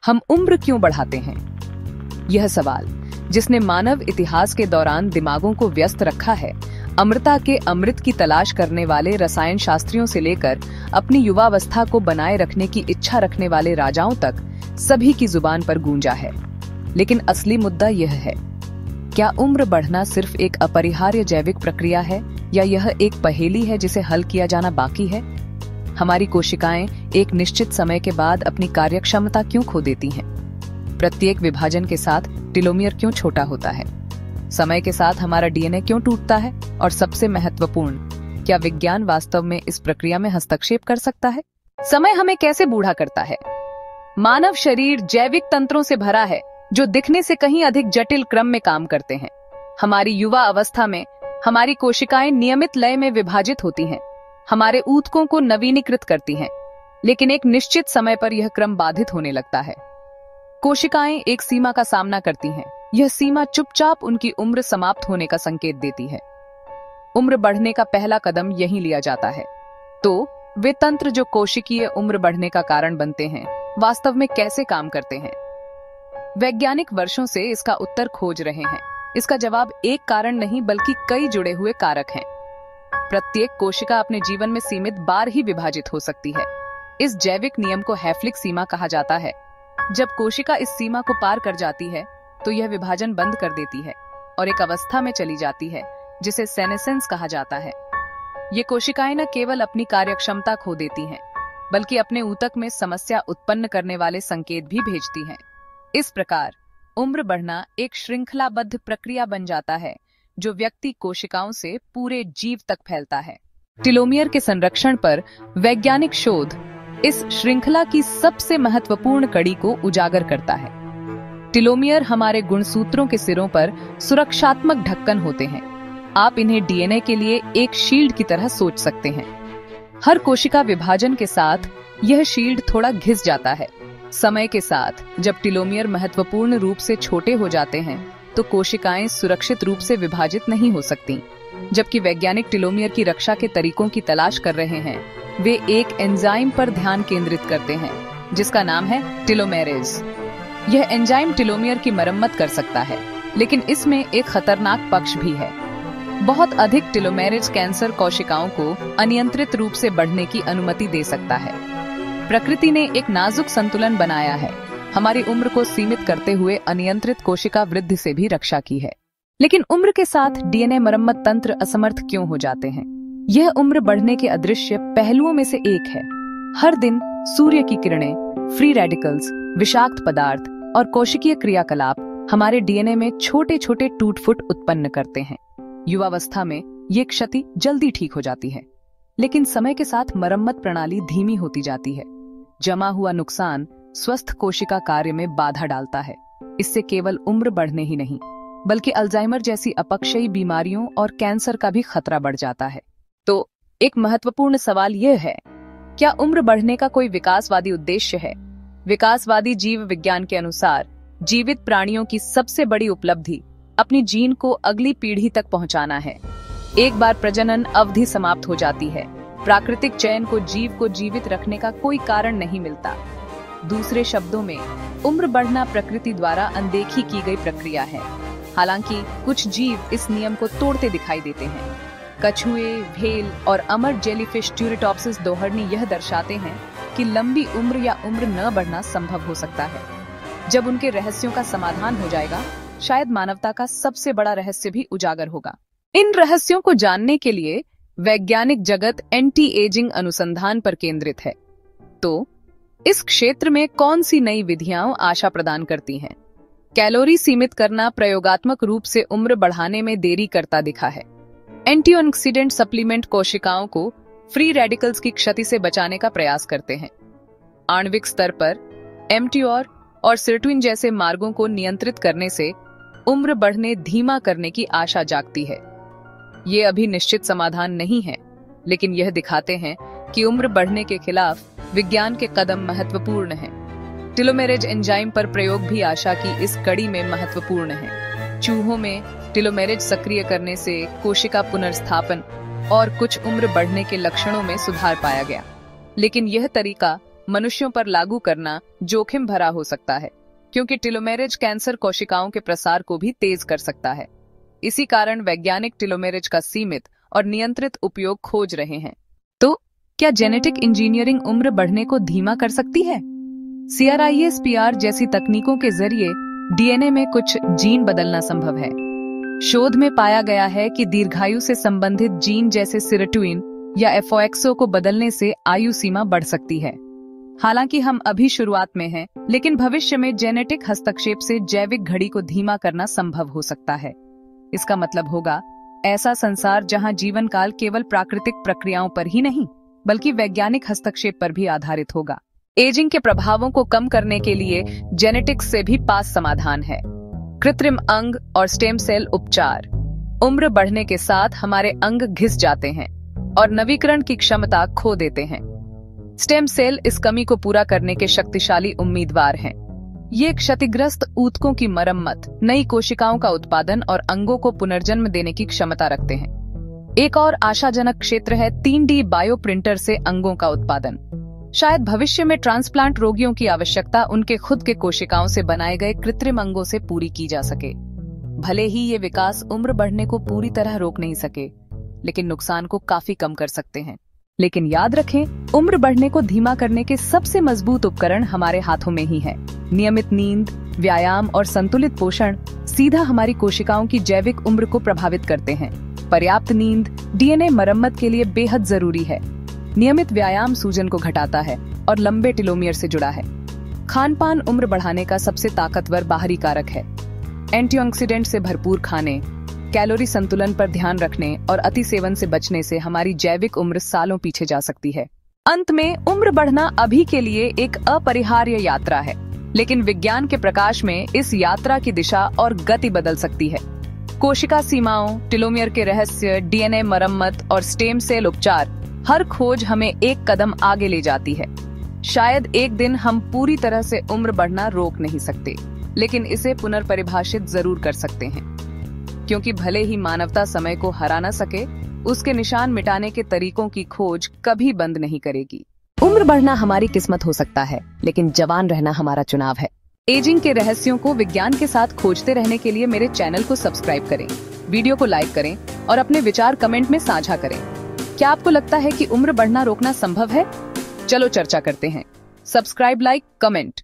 हम उम्र क्यों बढ़ाते हैं? यह सवाल, जिसने मानव इतिहास के दौरान दिमागों को व्यस्त रखा है, अमृता के अमृत की तलाश करने वाले रसायन शास्त्रियों से लेकर अपनी युवावस्था को बनाए रखने की इच्छा रखने वाले राजाओं तक सभी की जुबान पर गूंजा है। लेकिन असली मुद्दा यह है, क्या उम्र बढ़ना सिर्फ एक अपरिहार्य जैविक प्रक्रिया है या यह एक पहेली है जिसे हल किया जाना बाकी है? हमारी कोशिकाएं एक निश्चित समय के बाद अपनी कार्यक्षमता क्यों खो देती हैं? प्रत्येक विभाजन के साथ टेलोमियर क्यों छोटा होता है? समय के साथ हमारा डीएनए क्यों टूटता है? और सबसे महत्वपूर्ण, क्या विज्ञान वास्तव में इस प्रक्रिया में हस्तक्षेप कर सकता है? समय हमें कैसे बूढ़ा करता है? मानव शरीर जैविक तंत्रों से भरा है जो दिखने से कहीं अधिक जटिल क्रम में काम करते हैं। हमारी युवा अवस्था में हमारी कोशिकाएं नियमित लय में विभाजित होती हैं, हमारे ऊतकों को नवीनीकृत करती हैं, लेकिन एक निश्चित समय पर यह क्रम बाधित होने लगता है। कोशिकाएं एक सीमा का सामना करती हैं। यह सीमा चुपचाप उनकी उम्र समाप्त होने का संकेत देती है। उम्र बढ़ने का पहला कदम यहीं लिया जाता है। तो वे तंत्र जो कोशिकीय उम्र बढ़ने का कारण बनते हैं, वास्तव में कैसे काम करते हैं? वैज्ञानिक वर्षों से इसका उत्तर खोज रहे हैं। इसका जवाब एक कारण नहीं बल्कि कई जुड़े हुए कारक हैं। प्रत्येक कोशिका अपने जीवन में सीमित बार ही विभाजित हो सकती है। इस जैविक नियम को हैफ्लिक सीमा कहा जाता है। जब कोशिका इस सीमा को पार कर जाती है तो यह विभाजन बंद कर देती है और एक अवस्था में चली जाती है जिसे सेनेसेंस कहा जाता है। ये कोशिकाएं न केवल अपनी कार्यक्षमता खो देती हैं, बल्कि अपने ऊतक में समस्या उत्पन्न करने वाले संकेत भी भेजती हैं। इस प्रकार उम्र बढ़ना एक श्रृंखलाबद्ध प्रक्रिया बन जाता है जो व्यक्ति कोशिकाओं से पूरे जीव तक फैलता है। टेलोमियर के संरक्षण पर वैज्ञानिक शोध इस श्रृंखला की सबसे महत्वपूर्ण कड़ी को उजागर करता है। टेलोमियर हमारे गुणसूत्रों के सिरों पर सुरक्षात्मक ढक्कन होते हैं। आप इन्हें डीएनए के लिए एक शील्ड की तरह सोच सकते हैं। हर कोशिका विभाजन के साथ यह शील्ड थोड़ा घिस जाता है। समय के साथ जब टेलोमियर महत्वपूर्ण रूप से छोटे हो जाते हैं तो कोशिकाएं सुरक्षित रूप से विभाजित नहीं हो सकती। जबकि वैज्ञानिक टेलोमियर की रक्षा के तरीकों की तलाश कर रहे हैं, वे एक एंजाइम पर ध्यान केंद्रित करते हैं जिसका नाम है टेलोमेरेज। यह एंजाइम टेलोमियर की मरम्मत कर सकता है, लेकिन इसमें एक खतरनाक पक्ष भी है। बहुत अधिक टेलोमेरेज कैंसर कोशिकाओं को अनियंत्रित रूप से बढ़ने की अनुमति दे सकता है। प्रकृति ने एक नाजुक संतुलन बनाया है, हमारी उम्र को सीमित करते हुए अनियंत्रित कोशिका वृद्धि से भी रक्षा की है। लेकिन उम्र के साथ डीएनए मरम्मत तंत्र असमर्थ क्यों हो जाते हैं? यह उम्र बढ़ने के अदृश्य पहलुओं में से एक है। हर दिन सूर्य की किरणें, फ्री रेडिकल्स, विषाक्त पदार्थ और कोशिकीय क्रियाकलाप हमारे डीएनए में छोटे छोटे टूट-फूट उत्पन्न करते हैं। युवावस्था में ये क्षति जल्दी ठीक हो जाती है, लेकिन समय के साथ मरम्मत प्रणाली धीमी होती जाती है। जमा हुआ नुकसान स्वस्थ कोशिका कार्य में बाधा डालता है। इससे केवल उम्र बढ़ने ही नहीं, बल्कि अल्जाइमर जैसी अपक्षयी बीमारियों और कैंसर का भी खतरा बढ़ जाता है। तो एक महत्वपूर्ण सवाल यह है, क्या उम्र बढ़ने का कोई विकासवादी उद्देश्य है? विकासवादी जीव विज्ञान के अनुसार जीवित प्राणियों की सबसे बड़ी उपलब्धि अपनी जीन को अगली पीढ़ी तक पहुंचाना है। एक बार प्रजनन अवधि समाप्त हो जाती है, प्राकृतिक चयन को जीव को जीवित रखने का कोई कारण नहीं मिलता। दूसरे शब्दों में, उम्र बढ़ना प्रकृति द्वारा अनदेखी की गई प्रक्रिया है। हालांकि कुछ जीव इस नियम को तोड़ते दिखाई देते हैं। कछुए, व्हेल और अमर जेलीफिश ट्यूरिटॉप्सिस दोहरनी यह दर्शाते हैं कि लंबी उम्र या उम्र न बढ़ना संभव हो सकता है। जब उनके रहस्यों का समाधान हो जाएगा, शायद मानवता का सबसे बड़ा रहस्य भी उजागर होगा। इन रहस्यों को जानने के लिए वैज्ञानिक जगत एंटी एजिंग अनुसंधान पर केंद्रित है। तो इस क्षेत्र में कौन सी नई विधियां आशा प्रदान करती हैं? कैलोरी सीमित करना प्रयोगात्मक रूप से उम्र बढ़ाने में देरी करता दिखा है। एंटीऑक्सीडेंट सप्लीमेंट कोशिकाओं को फ्री रेडिकल्स की क्षति से बचाने का प्रयास करते हैं। आणविक स्तर पर एमटीओर और सिर्टुइन जैसे मार्गों को नियंत्रित करने से उम्र बढ़ने धीमा करने की आशा जागती है। ये अभी निश्चित समाधान नहीं है, लेकिन यह दिखाते हैं कि उम्र बढ़ने के खिलाफ विज्ञान के कदम महत्वपूर्ण हैं। टेलोमेरेज एंजाइम पर प्रयोग भी आशा की इस कड़ी में महत्वपूर्ण है। चूहों में टेलोमेरेज सक्रिय करने से कोशिका पुनर्स्थापन और कुछ उम्र बढ़ने के लक्षणों में सुधार पाया गया, लेकिन यह तरीका मनुष्यों पर लागू करना जोखिम भरा हो सकता है, क्योंकि टेलोमेरेज कैंसर कोशिकाओं के प्रसार को भी तेज कर सकता है। इसी कारण वैज्ञानिक टेलोमेरेज का सीमित और नियंत्रित उपयोग खोज रहे हैं। तो क्या जेनेटिक इंजीनियरिंग उम्र बढ़ने को धीमा कर सकती है? CRISPR जैसी तकनीकों के जरिए DNA में कुछ जीन बदलना संभव है। शोध में पाया गया है कि दीर्घायु से संबंधित जीन जैसे सेरोटोनिन या FOXO को बदलने से आयु सीमा बढ़ सकती है। हालांकि हम अभी शुरुआत में हैं, लेकिन भविष्य में जेनेटिक हस्तक्षेप से जैविक घड़ी को धीमा करना संभव हो सकता है। इसका मतलब होगा ऐसा संसार जहां जीवन काल केवल प्राकृतिक प्रक्रियाओं पर ही नहीं, बल्कि वैज्ञानिक हस्तक्षेप पर भी आधारित होगा। एजिंग के प्रभावों को कम करने के लिए जेनेटिक्स से भी पास समाधान है। कृत्रिम अंग और स्टेम सेल उपचार। उम्र बढ़ने के साथ हमारे अंग घिस जाते हैं और नवीकरण की क्षमता खो देते हैं। स्टेम सेल इस कमी को पूरा करने के शक्तिशाली उम्मीदवार हैं। ये क्षतिग्रस्त ऊतकों की मरम्मत, नई कोशिकाओं का उत्पादन और अंगों को पुनर्जन्म देने की क्षमता रखते हैं। एक और आशाजनक क्षेत्र है 3D बायोप्रिंटर से अंगों का उत्पादन। शायद भविष्य में ट्रांसप्लांट रोगियों की आवश्यकता उनके खुद के कोशिकाओं से बनाए गए कृत्रिम अंगों से पूरी की जा सके। भले ही ये विकास उम्र बढ़ने को पूरी तरह रोक नहीं सके, लेकिन नुकसान को काफी कम कर सकते हैं। लेकिन याद रखें, उम्र बढ़ने को धीमा करने के सबसे मजबूत उपकरण हमारे हाथों में ही है। नियमित नींद, व्यायाम और संतुलित पोषण सीधा हमारी कोशिकाओं की जैविक उम्र को प्रभावित करते हैं। पर्याप्त नींद DNA मरम्मत के लिए बेहद जरूरी है। नियमित व्यायाम सूजन को घटाता है और लंबे टेलोमियर से जुड़ा है। खानपान उम्र बढ़ाने का सबसे ताकतवर बाहरी कारक है। एंटीऑक्सीडेंट से भरपूर खाने, कैलोरी संतुलन पर ध्यान रखने और अति सेवन से बचने से हमारी जैविक उम्र सालों पीछे जा सकती है। अंत में, उम्र बढ़ना अभी के लिए एक अपरिहार्य यात्रा है, लेकिन विज्ञान के प्रकाश में इस यात्रा की दिशा और गति बदल सकती है। कोशिका सीमाओं, टेलोमियर के रहस्य, DNA मरम्मत और स्टेम सेल उपचार, हर खोज हमें एक कदम आगे ले जाती है। शायद एक दिन हम पूरी तरह से उम्र बढ़ना रोक नहीं सकते, लेकिन इसे पुनर्परिभाषित जरूर कर सकते हैं, क्योंकि भले ही मानवता समय को हरा न सके, उसके निशान मिटाने के तरीकों की खोज कभी बंद नहीं करेगी। उम्र बढ़ना हमारी किस्मत हो सकता है, लेकिन जवान रहना हमारा चुनाव है। एजिंग के रहस्यों को विज्ञान के साथ खोजते रहने के लिए मेरे चैनल को सब्सक्राइब करें, वीडियो को लाइक करें और अपने विचार कमेंट में साझा करें। क्या आपको लगता है कि उम्र बढ़ना रोकना संभव है? चलो चर्चा करते हैं। Subscribe, like, comment.